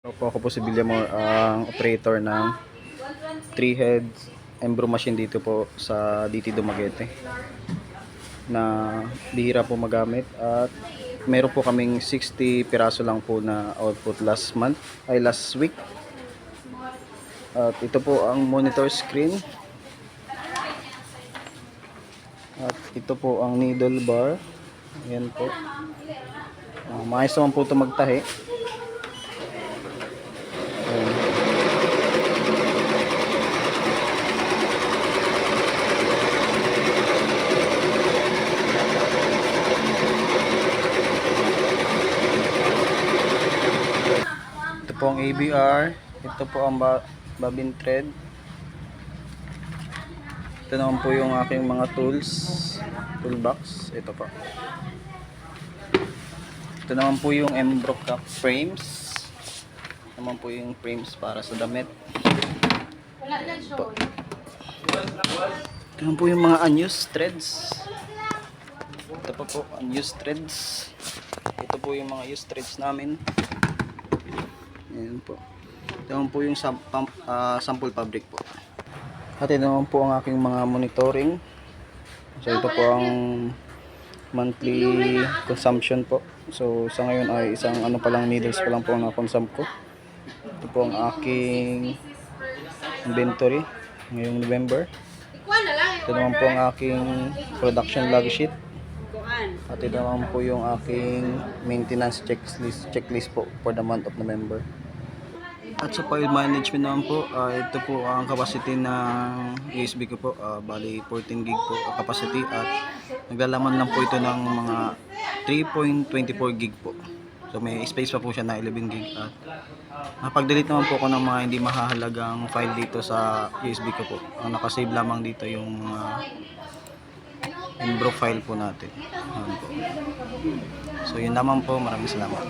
Ako po si Villamor, ang operator ng 3 heads Embro machine dito po sa DT Dumaguete na bihira po magamit, at meron po kaming 60 piraso lang po na output last week. At ito po ang monitor screen, at ito po ang needle bar. Ayan po, maayos naman po ito magtahi. Ito po ang ABR, ito po ang bobbin thread. Ito naman po yung aking mga toolbox. Ito po. Ito naman po yung Embro Cup frames. Ito naman po yung frames para sa damit. Ito naman po yung mga unused threads. Ito po unused threads. Ito po yung mga used threads namin. Ayan po. Ito naman po yung sample fabric po. At ito naman po ang aking mga monitoring. So ito po ang monthly consumption po. So sa ngayon ay isang needles pa lang po ang na-consume ko. Ito po ang aking inventory ngayong November. Ito naman po ang aking production log sheet. At ito naman po yung aking maintenance checklist po for the month of November. At sa file management naman po, ito po ang capacity ng USB ko po, bali 14 gig po ang capacity, at naglalaman lang po ito ng mga 3.24 gig po. So may space pa po siya na 11 gig, at napag-delete naman po ako ng mga hindi mahahalagang file dito sa USB ko po. Ang nakasave lamang dito yung Embro file po natin. So yun naman po, maraming salamat.